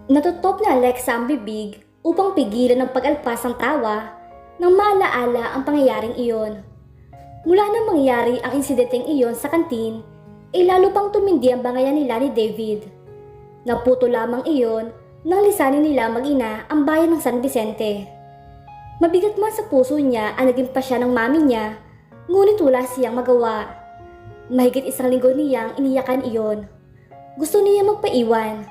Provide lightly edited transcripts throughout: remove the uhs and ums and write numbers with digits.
Natutop na Alexa ang bibig upang pigilan ang pag-alpas ng tawa nang maalaala ang pangyayaring iyon. Mula nang mangyari ang insidenteng iyon sa kantin, ay lalo pang tumindi ang bangayan nila ni David. Naputo lamang iyon nang lisanin nila mag-ina ang bayan ng San Vicente. Mabigat man sa puso niya ang naging pasya ng mami niya, ngunit wala siyang magawa. Mahigit isang linggo niyang iniyakan iyon. Gusto niya magpaiwan,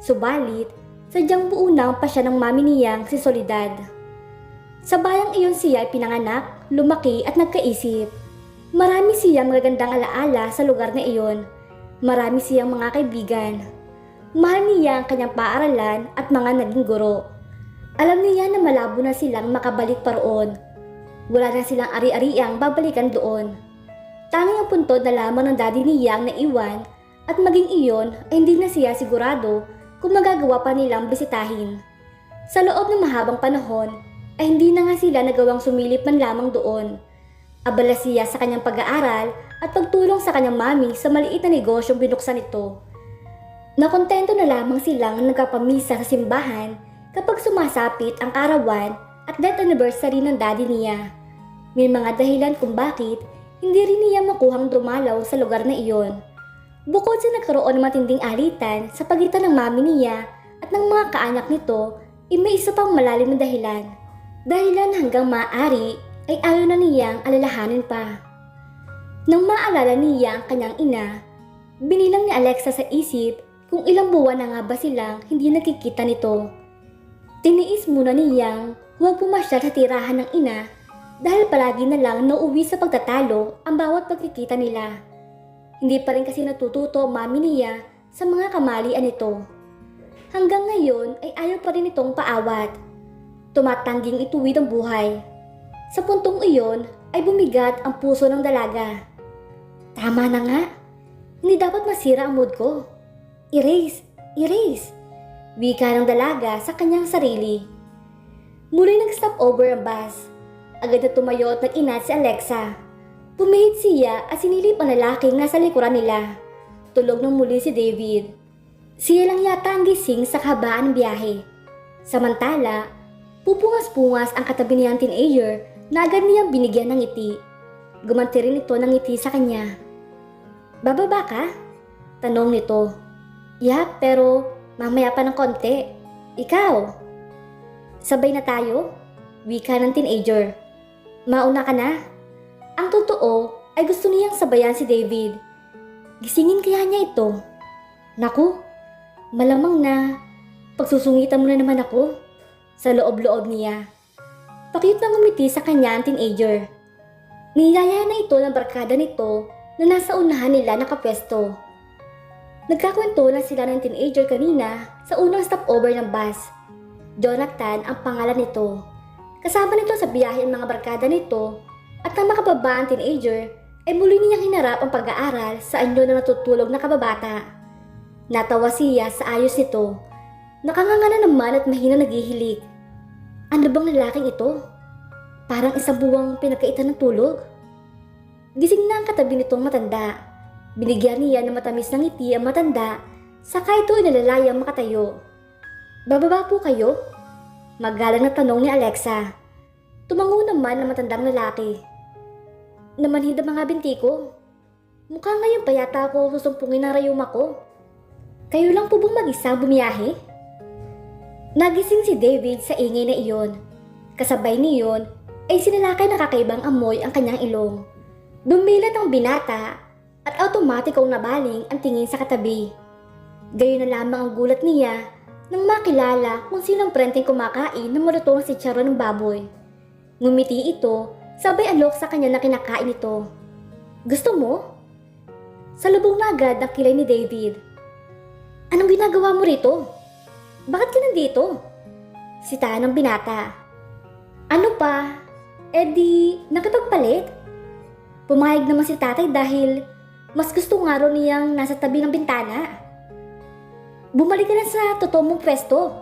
subalit sadyang buo na ang pasya ng mami niyang si Soledad. Sa bayang iyon siya ay pinanganak, lumaki at nagkaisip. Marami siyang magagandang alaala sa lugar na iyon. Marami siyang mga kaibigan. Mahal niya ang kanyang paaralan at mga naging guro. Alam niya na malabo na silang makabalik pa roon. Wala na silang ari-ariang babalikan doon. Tanging ang puntod na lamang ng daddy niyang naiwan at maging iyon ay hindi na siya sigurado kung magagawa pa nilang bisitahin. Sa loob ng mahabang panahon ay hindi na nga sila nagawang sumilip man lamang doon. Abala siya sa kanyang pag-aaral at pagtulong sa kanyang mami sa maliit na negosyong binuksan ito. Nakontento na lamang silang nagkapamisa sa simbahan kapag sumasapit ang karawan at death anniversary ng daddy niya. May mga dahilan kung bakit hindi rin niya makuhang dumalaw sa lugar na iyon. Bukod sa nagkaroon ng matinding alitan sa pagitan ng mami niya at ng mga kaanak nito, ay may isa pang malalim na dahilan. Dahilan hanggang maaari ay ayaw na niyang alalahanin pa. Nang maalala niya ang kanyang ina, binilang ni Alexa sa isip kung ilang buwan na nga ba silang hindi nakikita nito. Tiniis muna niyang huwag pumasyal sa tirahan ng ina dahil palagi na lang nauwi sa pagtatalo ang bawat pagkikita nila. Hindi pa rin kasi natututo mami niya sa mga kamalian nito. Hanggang ngayon ay ayaw pa rin itong paawat. Tumatangging ituwid ang buhay. Sa puntong iyon ay bumigat ang puso ng dalaga. Tama na nga. Hindi dapat masira ang mood ko. Erase! Erase! Wika ng dalaga sa kanyang sarili. Muli nag-stop over ang bus. Agad na tumayo at nag-inat si Alexa. Pumihit siya at sinilip ang lalaking nasa likuran nila. Tulog ng muli si David. Siya lang yata ang gising sa kahabaan ng biyahe. Samantala, pupungas-pungas ang katabi niyang teenager na agad niyang binigyan ng ngiti. Gumanti rin ito ng ngiti sa kanya. Bababa ka? Tanong nito. Yap, pero mamaya pa ng konti. Ikaw? Sabay na tayo? Wika ng teenager. Mauna ka na? Ang totoo ay gusto niyang sabayan si David. Gisingin kaya niya ito? Naku, malamang na pagsusungitan mo na naman ako. Sa loob-loob niya. Pakiyot na ngumiti sa kanya ang teenager. Niyaya na ito ng barkada nito na nasa unahan nila nakapwesto. Nagkakwentuhan sila ng teenager kanina sa unang stopover ng bus. Jonathan ang pangalan nito. Kasama nito sa biyahe ang mga barkada nito at nang makababa ang teenager ay muli niyang hinarap ang pag-aaral sa anyo na natutulog na kababata. Natawa siya sa ayos nito. Nakanganga na naman at mahina naghihilik. Ano bang lalaking ito? Parang isang buwang pinagkaitan ng tulog. Gising na ang katabi nitong matanda. Binigyan niya ng matamis ng ngiti ang matanda, saka ito ay nalalayang makatayo. Bababa po kayo? Magalang na tanong ni Alexa. Tumango naman ang matandang lalaki. Namanhid ang mga binti ko. Mukha ngayon pa yata ako susumpungin ng rayuma ko. Kayo lang po bang mag-isa bumiyahe? Nagising si David sa ingay na iyon. Kasabay niyon ay sinalakay na kakaibang amoy ang kanyang ilong. Dumilat ang binata at automatikong nabaling ang tingin sa katabi. Gayon na lamang ang gulat niya nang makilala kung sinong prenteng kumakain ng malutong si Charo ng baboy. Ngumiti ito, sabay alok sa kanya na kinakain ito. Gusto mo? Salubong na agad ang kilay ni David. Anong ginagawa mo rito? Bakit ka nandito? Sitaan ng binata. Ano pa? Di nakipagpalit? Pumayag naman si tatay dahil mas gusto nga raw niyang nasa tabi ng bintana. Bumalik ka na sa totoo mong pwesto.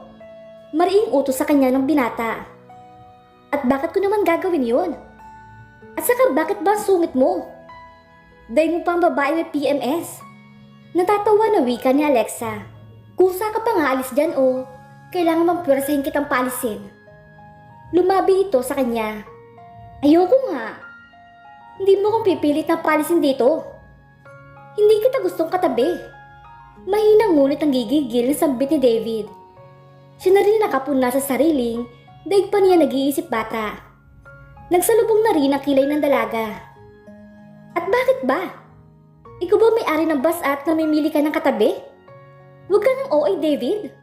Mariing utos sa kanya ng binata. At bakit ko naman gagawin yun? At saka bakit ba sungit mo? Dahil mo pang babae may PMS. Natatawa na wika ni Alexa. Kusa ka pa nga alis dyan o Kailangan magpwersahin kitang paalisin. Lumabi ito sa kanya. Ayoko nga. Hindi mo kong pipilit na paalisin dito. Hindi kita gustong katabi. Mahinang ngunit ang gigigil ng sambit ni David. Siya na rin nakapuna sa sariling, daig pa niya nag-iisip bata. Nagsalubong na rin ang kilay ng dalaga. At bakit ba? Ikaw ba may-ari ng bus at namimili ka ng katabi? Huwag ka ng OA, David.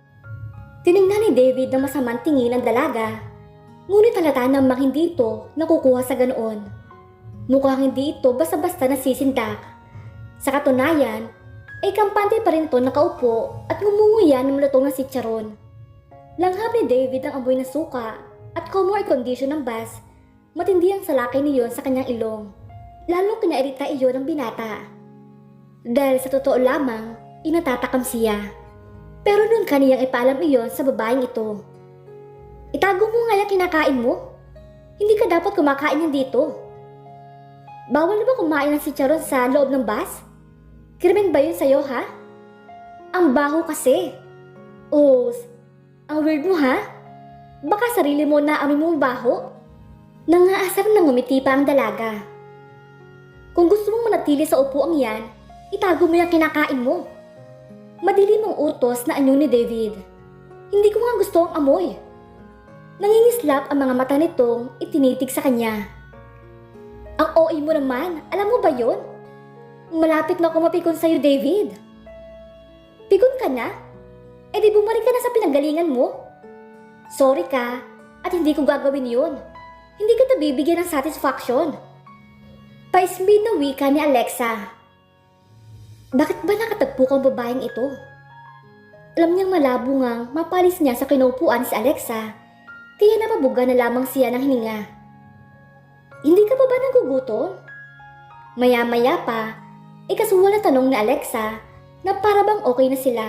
Tinignan ni David na masamang tingin ang dalaga, ngunit halata namang hindi ito nakukuha sa ganoon. Mukhang hindi ito basta-basta nasisindak. Sa katunayan, ay kampante pa rin ito nakaupo at ngumunguya ng malutong na sitsaron. Langhap ni David ang amoy ng suka at como air condition ng bus, matindi ang salakay niyon sa kanyang ilong. Lalong kinairita iyon ng binata. Dahil sa totoo lamang, inatatakam siya. Pero noon kaniyang ipaalam iyon sa babaeng ito. Itago mo nga yung kinakain mo. Hindi ka dapat kumakain yan dito. Bawal na ba kumain ng sitsaron sa loob ng bus? Krimen ba yun sa'yo, ha? Ang baho kasi. Oh, ang weird mo, ha? Baka sarili mo na amoy mong baho? Nangaasar na ngumiti pa ang dalaga. Kung gusto mong manatili sa upuang yan, itago mo yung kinakain mo. Madilim ang utos na anyo ni David. Hindi ko nga gusto ang amoy. Nangingislap ang mga mata nitong itinitig sa kanya. Ang OA mo naman, alam mo ba yon? Malapit na ako mapikon sa'yo, David. Pikon ka na? Eh di bumalik ka na sa pinanggalingan mo. Sorry ka, at hindi ko gagawin yun. Hindi kita bibigyan ng satisfaction. Pa-speed na wika ni Alexa. Bakit ba nakatagpo kang babaeng ito? Alam niyang malabo ngang mapalis niya sa kinuupuan si Alexa, kaya napabuga na lamang siya ng hininga. Hindi ka pa ba nagugutom? Maya-maya pa, kasuwal na tanong ni Alexa na para bang okay na sila.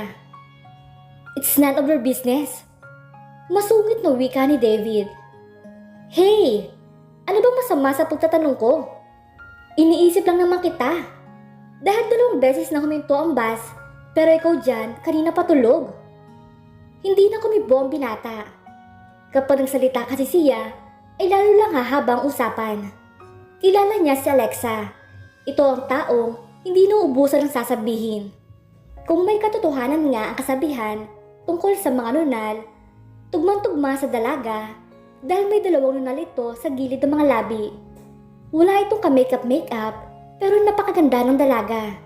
It's none of your business. Masungit na wika ni David. Hey, ano bang masama sa pagtatanong ko? Iniisip lang naman kita. Dahil 2 beses na huminto ang bus, pero ikaw dyan, kanina patulog. Hindi na kumibo ang binata. Kapag nagsalita kasi siya, ay lalo lang hahaba ang usapan. Kilala niya si Alexa. Ito ang taong hindi nauubusan ng sasabihin. Kung may katotohanan nga ang kasabihan tungkol sa mga nunal, tugmang-tugma sa dalaga dahil may 2 nunal ito sa gilid ng mga labi. Wala itong ka-makeup pero napakaganda ng dalaga.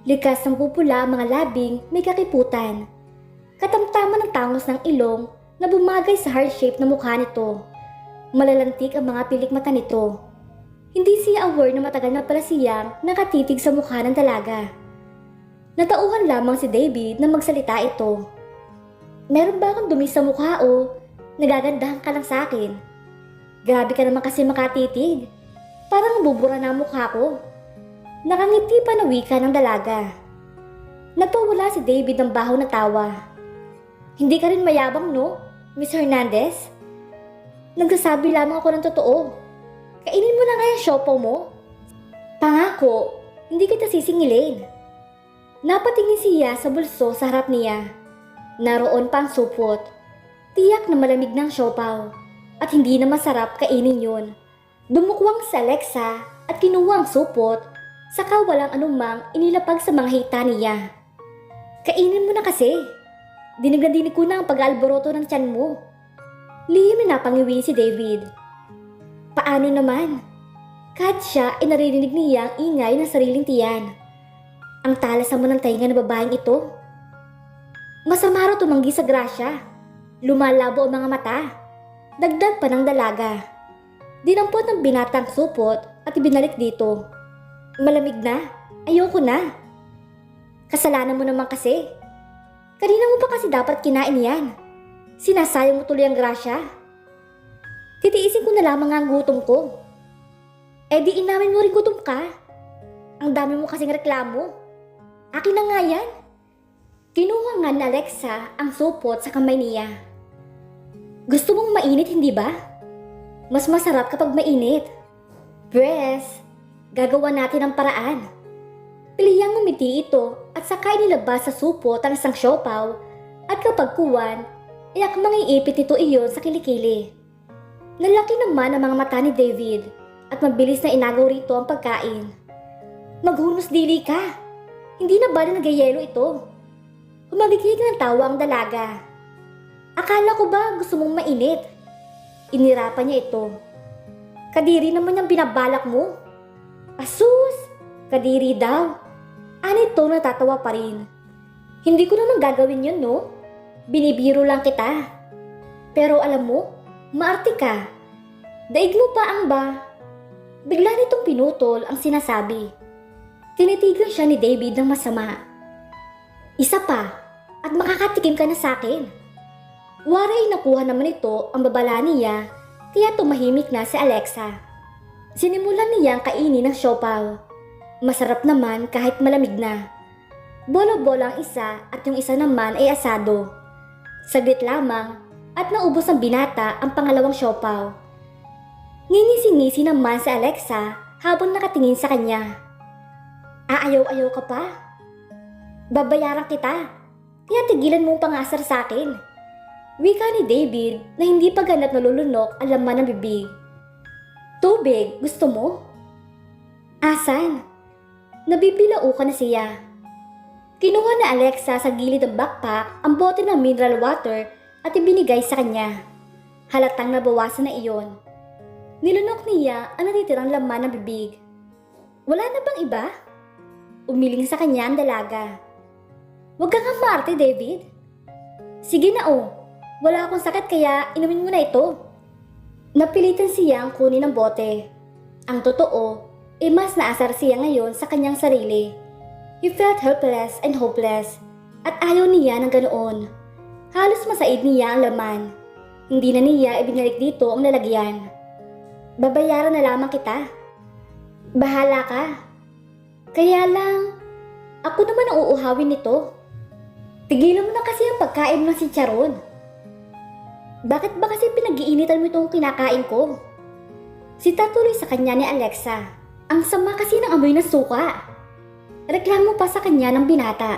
Likas ng pupula ang mga labing may kakiputan. Katamtaman ng tangos ng ilong na bumagay sa heart shape na mukha nito. Malalantik ang mga pilik mata nito. Hindi siya aware na matagal na pala siyang nakatitig sa mukha ng dalaga. Natauhan lamang si David na magsalita ito. Meron ba akong dumi sa mukha o nagagandahan ka lang sa akin? Grabe ka naman kasi makatitig. Parang bubura na ang mukha ko. Nakangiti pa na wika ng dalaga. Nagpawala si David ng baho na tawa. Hindi ka rin mayabang, no, Miss Hernandez? Nagsasabi lamang ako ng totoo. Kainin mo na nga yung siopaw mo. Pangako, hindi kita sisingilin. Napatingin siya sa bulso sa harap niya. Naroon pa ang supot. Tiyak na malamig ng siopaw at hindi na masarap kainin yun. Dumukwang si Alexa at kinuha ang supot, saka walang anumang inilapag sa mga hita niya. Kainin mo na kasi. Dinig na dinig ko na ang pag-aalboroto ng tiyan mo. Lihim na napangiwi si David. Paano naman? Kahit siya ay naririnig niya ang ingay ng sariling tiyan. Ang talas mo ng tainga ng babaeng ito. Masama raw tumanggi sa grasya. Lumalabo ang mga mata. Dagdag pa ng dalaga. Dinampot ng binatang supot at ibinalik dito. Malamig na. Ayoko na. Kasalanan mo naman kasi. Kanina mo pa kasi dapat kinain yan. Sinasayang mo tuloy ang grasya. Titiisin ko na lamang ang gutom ko. Eh di inamin mo rin gutom ka. Ang dami mo kasing reklamo. Akin na nga yan. Kinuha nga ni Alexa ang supot sa kamay niya. Gusto mong mainit, hindi ba? Mas masarap kapag mainit. Press, gagawa natin ang paraan. Piliyang ngumiti ito at saka inilabas sa supot ang isang siopaw at kapag kuwan, iyak mangiipit nito iyon sa kilikili. Nalaki naman ang mga mata ni David at mabilis na inagaw rito ang pagkain. Maghunos dili ka! Hindi na ba na nagyayelo ito? Humagigig ng tawa ang dalaga. Akala ko ba gusto mong mainit? Inirapan niya ito. Kadiri naman yung binabalak mo. Asus! Kadiri daw. Anito natatawa pa rin. Hindi ko naman gagawin yun, no? Binibiro lang kita. Pero alam mo, maarte ka. Daig mo pa ang ba? Bigla nitong pinutol ang sinasabi. Tinitigan siya ni David ng masama. Isa pa, at makakatikim ka na sa akin. Waray nakuha naman ito ang babala niya, kaya tumahimik na si Alexa. Sinimulan niya ang kainin ng siopaw. Masarap naman kahit malamig na. Bolo-bolo ang isa at yung isa naman ay asado. Saglit lamang at naubos ang binata ang pangalawang siopaw. Ngingisi-ngisi naman si Alexa habang nakatingin sa kanya. Aayaw-ayaw ka pa? Babayaran kita, kaya tigilan mong pangasar sa akin. Wika ni David na hindi pa ganap nalulunok ang laman ng bibig. Tubig, gusto mo? Asan? Nabibilao ka na siya. Kinuha na Alexa sa gilid ng backpack ang bote ng mineral water at ibinigay sa kanya. Halatang nabawasan na iyon. Nilunok niya ang natitirang laman ng bibig. Wala na bang iba? Umiling sa kanya ang dalaga. Huwag kang maarte, David. Sige na wala akong sakit kaya inumin mo na ito. Napilitan siyang kunin ang bote. Ang totoo, mas naasar siya ngayon sa kanyang sarili. He felt helpless and hopeless at ayaw niya ng ganoon. Halos masaid niya ang laman. Hindi na niya ibinalik dito ang lalagyan. Babayaran na lamang kita. Bahala ka. Kaya lang, ako naman ang uuhawin nito. Tigilan mo na kasi ang pagkain ng si Charon. Bakit ba kasi pinag-iinitan mo itong kinakain ko? Sitatuloy sa kanya ni Alexa. Ang sama kasi ng amoy ng suka. Reklamo pa sa kanya ng binata.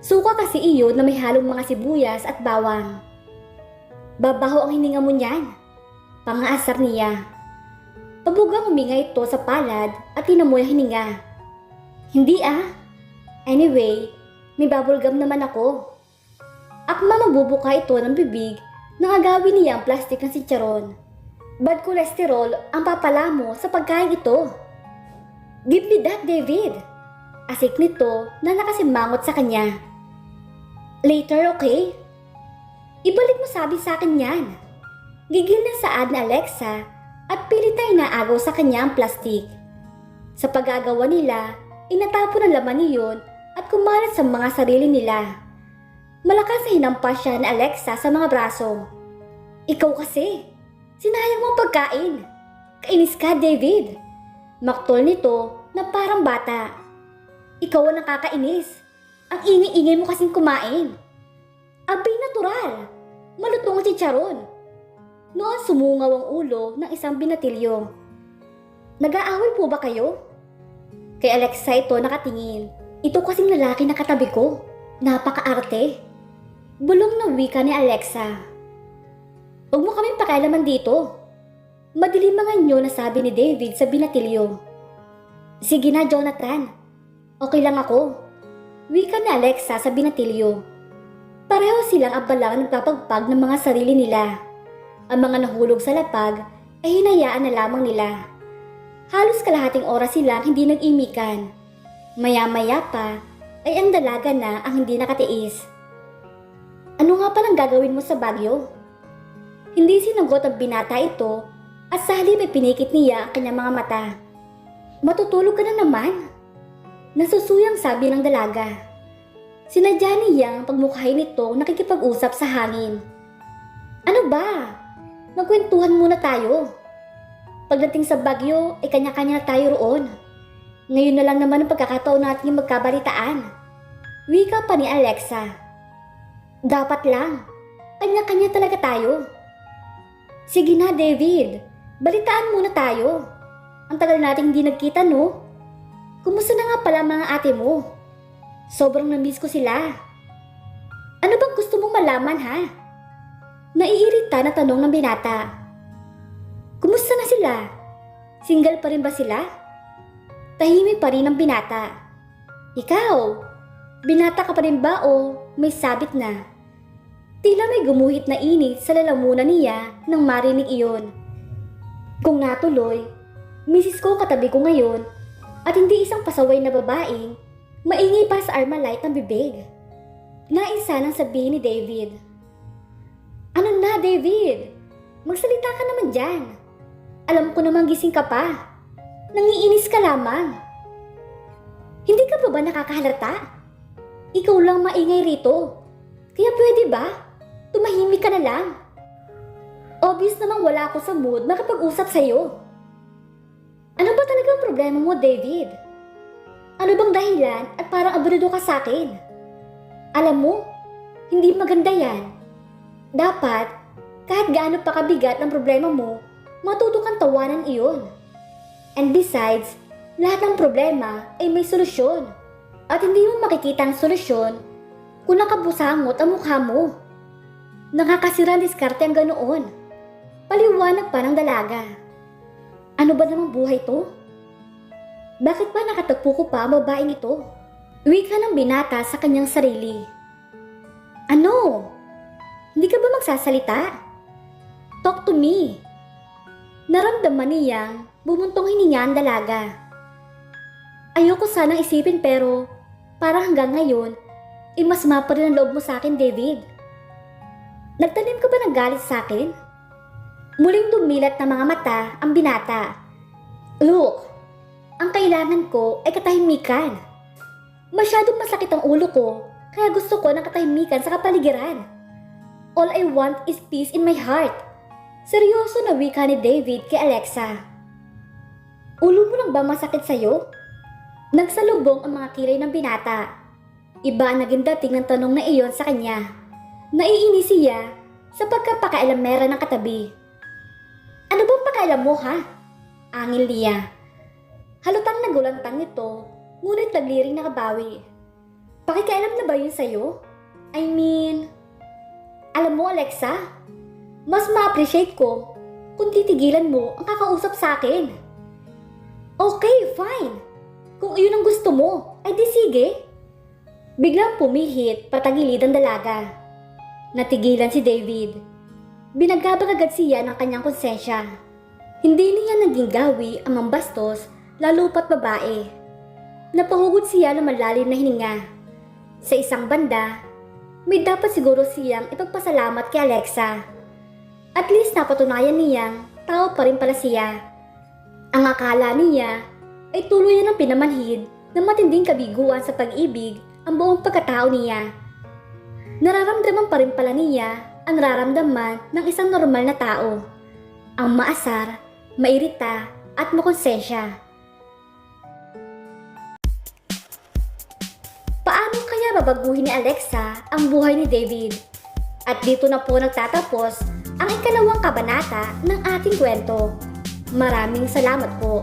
Suka kasi iyon na may halong mga sibuyas at bawang. Babaho ang hininga mo niyan. Pangaasar niya. Pabugang huminga ito sa palad at tinamoy ang hininga. Hindi Anyway, may bubblegum naman ako. Akma magbubuka ito ng bibig nang agawin niya ang plastik ng sitsaron. Bad cholesterol ang papala mo sa pagkain ito. Give me that, David. Asik nito na nakasimangot sa kanya. Later, okay? Ibalik mo sabi sa akin yan. Gigil na saad na Alexa at pilit na inaagaw sa kanya ang plastik. Sa paggagawa nila, inatapon ang laman niyon at kumalat sa mga sarili nila. Malakas na hinampas siya ni Alexa sa mga braso. Ikaw kasi, sinayang mo ang pagkain. Kainis ka, David. Maktol nito na parang bata. Ikaw ang nakakainis. Ang ingay-ingay mo kasing kumain. Abay natural. Malutong si Charon. Noon sumungaw ang ulo ng isang binatilyo. Nag-aaway po ba kayo? Kay Alexa ito nakatingin. Ito kasing lalaki na katabi ko. Napaka-arte. Bulong na wika ni Alexa. Huwag mo kaming pakialaman dito. Madilimangan nyo na sabi ni David sa binatilyo. Sige na, Jonathan. Okay lang ako. Wika ni Alexa sa binatilyo. Pareho silang abalang nagpapagpag ng mga sarili nila. Ang mga nahulog sa lapag ay hinayaan na lamang nila. Halos kalahating oras silang hindi nag-imikan. Maya-maya pa ay ang dalaga na ang hindi nakatiis. Ano nga palang gagawin mo sa Baguio? Hindi sinagot ang binata ito at sa halip ay pinikit niya ang kanyang mga mata. Matutulog ka na naman? Nasusuyang sabi ng dalaga. Sinadya niyang pagmukhain nito nakikipag-usap sa hangin. Ano ba? Magkwentuhan muna tayo. Pagdating sa Baguio, ay kanya-kanya na tayo roon. Ngayon na lang naman ang pagkakataon natin yung magkabalitaan. Wika pa ni Alexa. Dapat lang. Kanya-kanya talaga tayo. Sige na, David. Balitaan muna tayo. Ang tagal nating hindi nagkita, no? Kumusta na nga pala mga ate mo? Sobrang namiss ko sila. Ano bang gusto mong malaman, ha? Naiirita na tanong ng binata. Kumusta na sila? Single pa rin ba sila? Tahimik pa rin ang binata. Ikaw, binata ka pa rin ba o may sabit na? Tila may gumuhit na init sa lalamunan niya nang marinig iyon. Kung natuloy, misis ko katabi ko ngayon at hindi isang pasaway na babaeng maingay pa sa Armalite ng bibig. Naisa nang sabihin ni David. Ano na, David? Magsalita ka naman dyan. Alam ko namang gising ka pa. Nangiinis ka lamang. Hindi ka pa ba nakakahalata? Ikaw lang maingay rito. Kaya pwede ba? Tumahimik ka na lang. Obvious namang wala ako sa mood makapag-usap sa'yo. Ano ba talagang problema mo, David? Ano bang dahilan at parang abrido ka sa akin? Alam mo, hindi maganda yan. Dapat, kahit gaano pa kabigat ang problema mo, matuto kang tawanan iyon. And besides, lahat ng problema ay may solusyon. At hindi mo makikita ang solusyon kung nakabusangot ang mukha mo. Nakakasira ang diskarte ang ganoon. Paliwanag pa ng dalaga. Ano ba namang buhay to? Bakit ba nakatagpo ko pa ang babaeng ito? Wika ng binata sa kanyang sarili. Ano? Hindi ka ba magsasalita? Talk to me. Naramdaman niyang bumuntong hininga ang dalaga. Ayoko sanang isipin pero parang hanggang ngayon, masama pa rin ang loob mo sa akin, David. Nagtanim ka ba ng galit sa akin? Muling dumilat ng mga mata ang binata. Look, ang kailangan ko ay katahimikan. Masyadong masakit ang ulo ko, kaya gusto ko ng katahimikan sa kapaligiran. All I want is peace in my heart. Seryoso na wika ni David kay Alexa. Ulo mo lang ba masakit sa'yo? Nagsalubong ang mga kilay ng binata. Iba ang naging dating ng tanong na iyon sa kanya. Naiinis siya sa pagkapakailamera ng katabi. Ano bang pakailam mo, ha? Angil niya. Halutang nagulantang nito, ngunit nagliring nakabawi. Pakikialam na ba yun sa'yo? I mean, alam mo, Alexa, mas ma-appreciate ko kung titigilan mo ang kakausap sa akin. Okay, fine. Kung iyon ang gusto mo, ay di sige. Biglang pumihit patagilid ang dalaga. Natigilan si David. Binagabag agad siya ng kanyang konsensya. Hindi niya naging gawi ang mambastos, lalo pat babae. Napahugod siya ng malalim na hininga. Sa isang banda, may dapat siguro siyang ipagpasalamat kay Alexa. At least napatunayan niyang tao pa rin pala siya. Ang akala niya ay tuluyan ng pinamanhid ng matinding kabiguan sa pag-ibig ang buong pagkatao niya. Nararamdaman pa rin pala niya ang nararamdaman ng isang normal na tao. Ang maasar, mairita at makonsensya. Paano kaya babaguhin ni Alexa ang buhay ni David? At dito na po nagtatapos ang ikalawang kabanata ng ating kwento. Maraming salamat po.